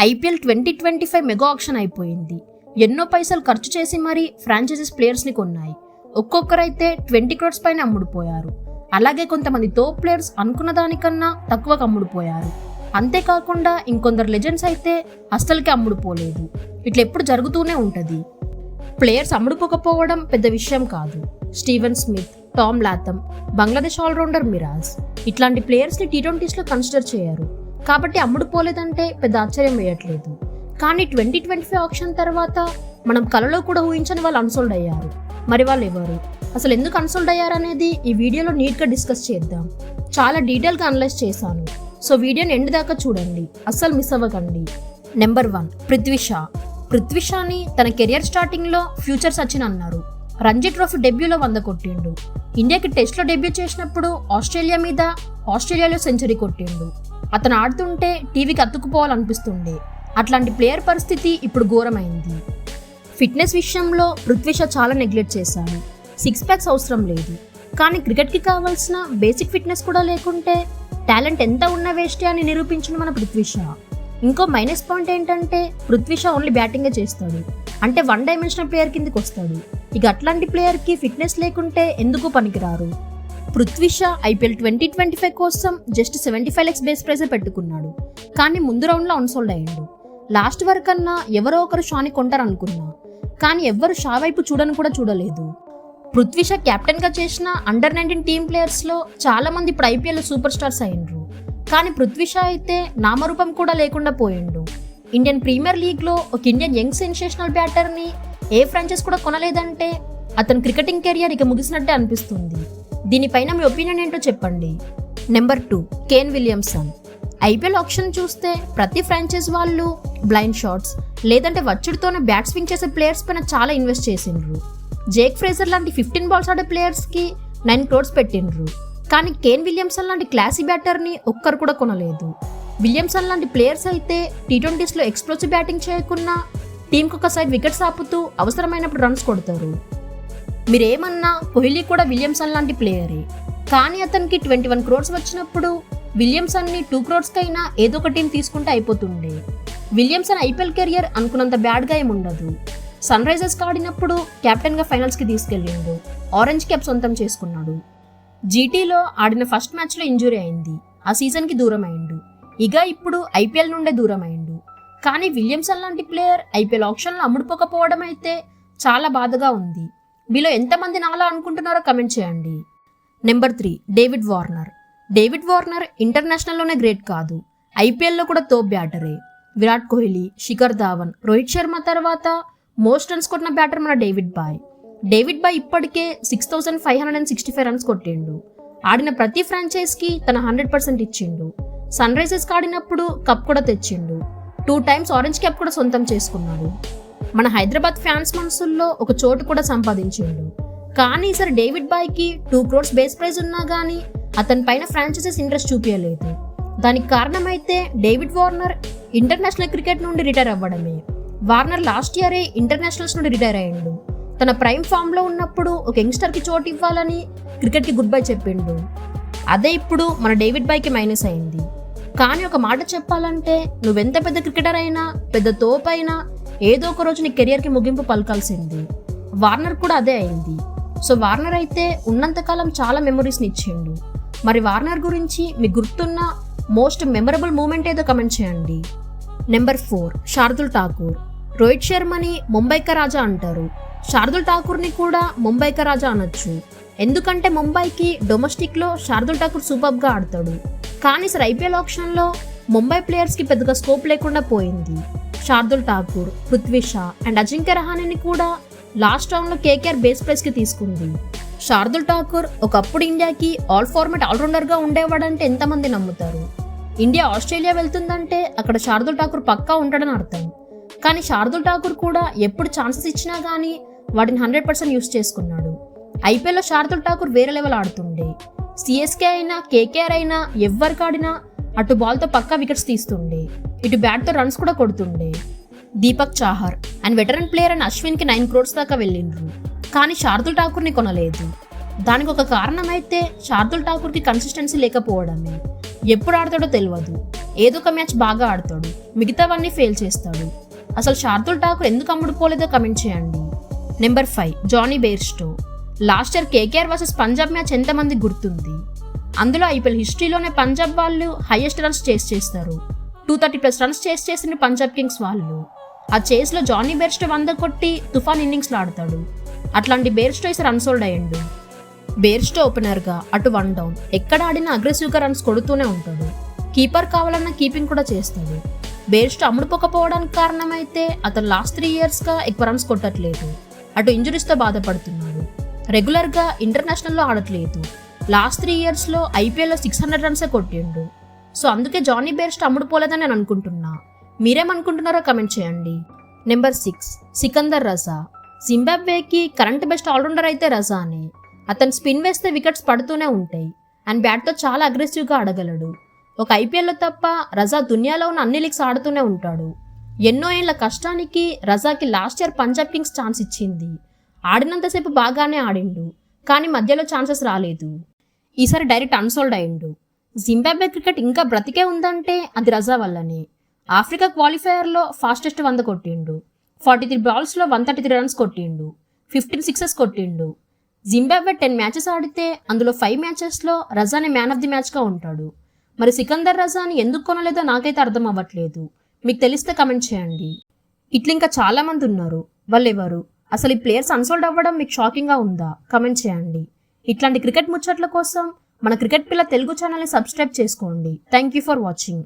IPL 2025 mega auction అయిపోయింది. ఎన్నో పైసలు ఖర్చు చేసి మరీ ఫ్రాంచైజీస్ ప్లేయర్స్ని కొన్నాయి. ఒక్కొక్కరైతే 20 crores పైన అమ్ముడుపోయారు. అలాగే కొంతమంది టాప్ ప్లేయర్స్ అనుకున్న దానికన్నా తక్కువగా అమ్ముడుపోయారు. అంతేకాకుండా ఇంకొందరు లెజెండ్స్ అయితే అస్సలకే అమ్ముడుపోలేదు. ఇట్లా ఎప్పుడు జరుగుతూనే ఉంటుంది. ప్లేయర్స్ అమ్ముడుపోకపోవడం పెద్ద విషయం కాదు. Steven Smith, Tom Latham, Bangladesh all rounder Miraz ఇట్లాంటి ప్లేయర్స్ని T20sలో కన్సిడర్ చేయరు. కాబట్టి అమ్ముడుపోలేదంటే పెద్ద ఆశ్చర్యం వేయట్లేదు. కానీ 2025 ఆక్షన్ తర్వాత మనం కలలో కూడా ఊహించని వాళ్ళు అన్సోల్డ్ అయ్యారు. మరి వాళ్ళు ఎవరు, అసలు ఎందుకు అన్సోల్డ్ అయ్యారనేది ఈ వీడియోలో నీట్గా డిస్కస్ చేద్దాం. చాలా డీటెయిల్గా అనలైజ్ చేశాను. సో వీడియోని ఎండ్ దాకా చూడండి, అస్సలు మిస్ అవ్వకండి. నెంబర్ 1 పృథ్వీ షా. పృథ్వీ షాని తన కెరియర్ స్టార్టింగ్లో ఫ్యూచర్ సచిన్ అన్నారు. రంజీ ట్రోఫీ డెబ్యూలో 100 కొట్టిండు. ఇండియాకి టెస్ట్లో డెబ్యూ చేసినప్పుడు ఆస్ట్రేలియా మీద ఆస్ట్రేలియాలో సెంచరీ కొట్టిండు. అతను ఆడుతుంటే టీవీకి అతుక్కుపోవాలనిపిస్తుండే. అట్లాంటి ప్లేయర్ పరిస్థితి ఇప్పుడు ఘోరమైంది. ఫిట్నెస్ విషయంలో పృథ్వీ షా చాలా నెగ్లెక్ట్ చేశాడు. 6 packs అవసరం లేదు. కానీ క్రికెట్కి కావాల్సిన బేసిక్ ఫిట్నెస్ కూడా లేకుంటే టాలెంట్ ఎంత ఉన్నా వేస్టే అని నిరూపించిన మన పృథ్వీ షా. ఇంకో మైనస్ పాయింట్ ఏంటంటే పృథ్వీ షా ఓన్లీ బ్యాటింగే చేస్తాడు. అంటే 1 డైమెన్షనల్ ప్లేయర్ కిందకి వస్తాడు. ఇక అట్లాంటి ప్లేయర్కి ఫిట్నెస్ లేకుంటే ఎందుకు పనికిరారు. పృథ్వీ షా ఐపీఎల్ 2025 కోసం జస్ట్ 75 lakhs బేస్ ప్రైజే పెట్టుకున్నాడు. కానీ ముందు రౌండ్లో అన్సోల్డ్ అయ్యిండు. లాస్ట్ వరకన్నా ఎవరో ఒకరు షాని కొంటారనుకున్నా, కానీ ఎవ్వరు షా వైపు చూడని కూడా చూడలేదు. పృథ్వీ షా కెప్టెన్గా చేసిన అండర్-19 టీమ్ ప్లేయర్స్లో చాలా మంది ఇప్పుడు ఐపీఎల్ సూపర్ స్టార్స్ అయ్యిండ్రు. కానీ పృథ్వీ షా అయితే నామరూపం కూడా లేకుండా పోయిండు. ఇండియన్ ప్రీమియర్ లీగ్లో ఒక ఇండియన్ యంగ్ సెన్సేషనల్ బ్యాటర్ని ఏ ఫ్రాంచైజ్ కూడా కొనలేదంటే అతని క్రికెటింగ్ కెరియర్ ఇక ముగిసినట్టే అనిపిస్తుంది. దీనిపైన మీ ఒపీనియన్ ఏంటో చెప్పండి. Number 2 Kane Williamson. IPL auction చూస్తే ప్రతి ఫ్రాంచైజ్ వాళ్ళు బ్లైండ్ షాట్స్ లేదంటే వచ్చుడితోనే బ్యాట్ స్వింగ్ చేసే ప్లేయర్స్ పైన చాలా ఇన్వెస్ట్ చేసిండ్రు. జేక్ ఫ్రేజర్ లాంటి 15 balls ఆడే ప్లేయర్స్కి 9 crores పెట్టిండ్రు. కానీ కేన్ విలియమ్సన్ లాంటి క్లాసీ బ్యాటర్ని ఒక్కరు కూడా కొనలేదు. విలియమ్సన్ లాంటి ప్లేయర్స్ అయితే T20sలో ఎక్స్ప్లోసివ్ బ్యాటింగ్ చేయకున్నా టీంకి ఒక సైడ్ వికెట్స్ ఆపుతూ అవసరమైనప్పుడు రన్స్ కొడతారు. మీరేమన్నా కోహ్లీ కూడా విలియమ్సన్ లాంటి ప్లేయరే. కానీ అతనికి 21 crores వచ్చినప్పుడు విలియమ్సన్ని 2 crores కైనా ఏదో ఒక టీం తీసుకుంటే అయిపోతుండే. విలియమ్సన్ ఐపీఎల్ కెరియర్ అనుకున్నంత బ్యాడ్గా ఏముండదు. సన్ రైజర్స్కి ఆడినప్పుడు కెప్టెన్గా ఫైనల్స్కి తీసుకెళ్ళిండు. ఆరెంజ్ క్యాప్ సొంతం చేసుకున్నాడు. జీటీలో ఆడిన ఫస్ట్ మ్యాచ్లో ఇంజురీ అయింది. ఆ సీజన్కి దూరం అయిండు. ఇక ఇప్పుడు ఐపీఎల్ నుండే దూరం అయిండు. కానీ విలియమ్సన్ లాంటి ప్లేయర్ ఐపీఎల్ ఆప్షన్లో అమ్ముడుపోకపోవడం అయితే చాలా బాధగా ఉంది. మీలో ఎంతమంది నాలా అనుకుంటున్నారో కమెంట్ చేయండి. Number 3 David Warner. David Warner ఇంటర్నేషనల్లోనే గ్రేట్ కాదు, ఐపీఎల్లో కూడా తోప్ బ్యాటరే. విరాట్ కోహ్లీ, శిఖర్ ధావన్, రోహిత్ శర్మ తర్వాత మోస్ట్ రన్స్ కొట్టిన బ్యాటర్ మన డేవిడ్ బాయ్. డేవిడ్ బాయ్ ఇప్పటికే 6565 runs కొట్టిండు. ఆడిన ప్రతి ఫ్రాంచైజ్కి తన 100% ఇచ్చిండు. సన్ రైజర్స్కి ఆడినప్పుడు కప్ కూడా తెచ్చిండు. 2 times ఆరెంజ్ క్యాప్ కూడా సొంతం చేసుకున్నాడు. మన హైదరాబాద్ ఫ్యాన్స్ మనసుల్లో ఒక చోటు కూడా సంపాదించిండు. కానీ ఈసారి డేవిడ్ బాయ్కి 2 crores బేస్ ప్రైజ్ ఉన్నా కానీ అతని పైన ఫ్రాంచైజెస్ ఇంట్రెస్ట్ చూపించలేదు. దానికి కారణమైతే డేవిడ్ వార్నర్ ఇంటర్నేషనల్ క్రికెట్ నుండి రిటైర్ అవ్వడమే. వార్నర్ లాస్ట్ ఇయరే ఇంటర్నేషనల్స్ నుండి రిటైర్ అయ్యిండు. తన ప్రైమ్ ఫామ్లో ఉన్నప్పుడు ఒక యంగ్స్టర్కి చోటు ఇవ్వాలని క్రికెట్కి గుడ్ బై చెప్పిండు. అదే ఇప్పుడు మన డేవిడ్ బాయ్కి మైనస్ అయింది. కానీ ఒక మాట చెప్పాలంటే నువ్వెంత పెద్ద క్రికెటర్ అయినా పెద్ద తోపు అయినా ఏదో ఒక రోజు నీ కెరియర్కి ముగింపు పలకాల్సింది. వార్నర్ కూడా అదే అయింది. సో వార్నర్ అయితే ఉన్నంతకాలం చాలా మెమరీస్ని ఇచ్చిండు. మరి వార్నర్ గురించి మీకు గుర్తున్న మోస్ట్ మెమరబుల్ మూమెంట్ ఏదో కమెంట్ చేయండి. నెంబర్ 4 శార్దుల్ ఠాకూర్. రోహిత్ శర్మని ముంబైకా రాజా అంటారు. శార్దుల్ ఠాకూర్ని కూడా ముంబైకా రాజా అనొచ్చు. ఎందుకంటే ముంబైకి డొమెస్టిక్లో శార్దుల్ ఠాకూర్ సూపర్గా ఆడతాడు. కానీ సార్ ఐపీఎల్ ఆప్షన్లో ముంబై ప్లేయర్స్కి పెద్దగా స్కోప్ లేకుండా పోయింది. శార్దుల్ ఠాకూర్, పృథ్వీ షా అండ్ అజింక్య రహానేని కూడా లాస్ట్ రౌండ్లో కేకేఆర్ బేస్ ప్రైస్కి తీసుకుంది. శార్దుల్ ఠాకూర్ ఒకప్పుడు ఇండియాకి ఆల్ ఫార్మాట్ ఆల్రౌండర్గా ఉండేవాడంటే ఎంతమంది నమ్ముతారు. ఇండియా ఆస్ట్రేలియా వెళ్తుందంటే అక్కడ శార్దుల్ ఠాకూర్ పక్కా ఉంటాడని అర్థం. కానీ శార్దుల్ ఠాకూర్ కూడా ఎప్పుడు ఛాన్సెస్ ఇచ్చినా కానీ వాటిని 100% యూస్ చేసుకున్నాడు. ఐపీఎల్లో శార్దుల్ ఠాకూర్ వేరే లెవెల్ ఆడుతుండే. సిఎస్కే అయినా కేకేఆర్ అయినా ఎవరికి ఆడినా అటు బాల్తో పక్కా వికెట్స్ తీస్తుండే, ఇటు బ్యాట్తో రన్స్ కూడా కొడుతుండే. Deepak Chahar and veteran player and అశ్విన్కి 9 crores దాకా వెళ్ళిండ్రు. కానీ శార్దుల్ ఠాకూర్ని కొనలేదు. దానికి ఒక కారణం అయితే శార్దుల్ ఠాకూర్కి కన్సిస్టెన్సీ లేకపోవడమే. ఎప్పుడు ఆడతాడో తెలియదు, ఏదో ఒక మ్యాచ్ బాగా ఆడతాడు, మిగతావన్నీ ఫెయిల్ చేస్తాడు. అసలు శార్దుల్ ఠాకూర్ ఎందుకు అమ్ముడుపోలేదో కమెంట్ చేయండి. Number 5 Jonny Bairstow. Last year KKR versus Punjab match ఎంతమంది గుర్తుంది? అందులో ఐపీఎల్ హిస్టరీలోనే పంజాబ్ వాళ్ళు హైయెస్ట్ రన్స్ చేస్తారు. 230+ రన్స్ చేసిన పంజాబ్ కింగ్స్ వాళ్ళు. ఆ చేస్లో జానీ బెయిర్స్టో 100 కొట్టి తుఫాన్ ఇన్నింగ్స్లో ఆడతాడు. అట్లాంటి బెయిర్స్టో ఈసారి అన్సోల్డ్ అయ్యిండు. బెయిర్స్టో ఓపెనర్గా అటు 1 డౌన్ ఎక్కడ ఆడినా అగ్రెసివ్గా రన్స్ కొడుతూనే ఉంటాడు. కీపర్ కావాలన్నా కీపింగ్ కూడా చేస్తాడు. బెయిర్స్టో అమ్ముడుపోకపోవడానికి కారణమైతే అతను లాస్ట్ 3 ఇయర్స్గా ఎక్కువ రన్స్ కొట్టట్లేదు. అటు ఇంజురీస్తో బాధపడుతున్నాడు. రెగ్యులర్గా ఇంటర్నేషనల్లో ఆడట్లేదు. లాస్ట్ 3 ఇయర్స్లో ఐపీఎల్లో 600 రన్సే కొట్టిండు. సో అందుకే జానీ బెయిర్స్టో అమ్ముడుపోలేదని నేను అనుకుంటున్నా. మీరేమనుకుంటున్నారో కమెంట్ చేయండి. నెంబర్ 6 సికందర్ రజా. జింబాబ్వేకి కరెంట్ బెస్ట్ ఆల్రౌండర్ అయితే రజానే. అతను స్పిన్ వేస్తే వికెట్స్ పడుతూనే ఉంటాయి అండ్ బ్యాట్తో చాలా అగ్రెసివ్గా ఆడగలడు. ఒక ఐపీఎల్లో తప్ప రజా దునియాలో ఉన్న అన్ని లీగ్స్ ఆడుతూనే ఉంటాడు. ఎన్నో ఏళ్ల కష్టానికి రజాకి last year Punjab Kings chance ఇచ్చింది. ఆడినంతసేపు బాగానే ఆడిండు, కానీ మధ్యలో ఛాన్సెస్ రాలేదు. ఈసారి డైరెక్ట్ అన్సోల్డ్ అయిండు. జింబాబ్వే క్రికెట్ ఇంకా బ్రతికే ఉందంటే అది రజా వల్లనే. ఆఫ్రికా క్వాలిఫైయర్లో ఫాస్టెస్ట్ 100 కొట్టిండు. 43 బాల్స్లో 133 రన్స్ కొట్టిండు. 15 సిక్సెస్ కొట్టిండు. జింబాబ్వే 10 మ్యాచెస్ ఆడితే అందులో 5 మ్యాచెస్లో రజానే మ్యాన్ ఆఫ్ ది మ్యాచ్గా ఉంటాడు. మరి సికందర్ రజాని ఎందుకు కొనలేదో నాకైతే అర్థం అవ్వట్లేదు. మీకు తెలిస్తే కమెంట్ చేయండి. ఇట్లా ఇంకా చాలా మంది ఉన్నారు. వాళ్ళు ఎవరు? అసలు ఈ ప్లేయర్స్ అన్సోల్డ్ అవ్వడం మీకు షాకింగ్గా ఉందా? కమెంట్ చేయండి. ఇట్లాంటి క్రికెట్ ముచ్చట్ల కోసం మన క్రికెట్ పిల్ల తెలుగు ఛానల్ని సబ్స్క్రైబ్ చేసుకోండి. Thank you for watching.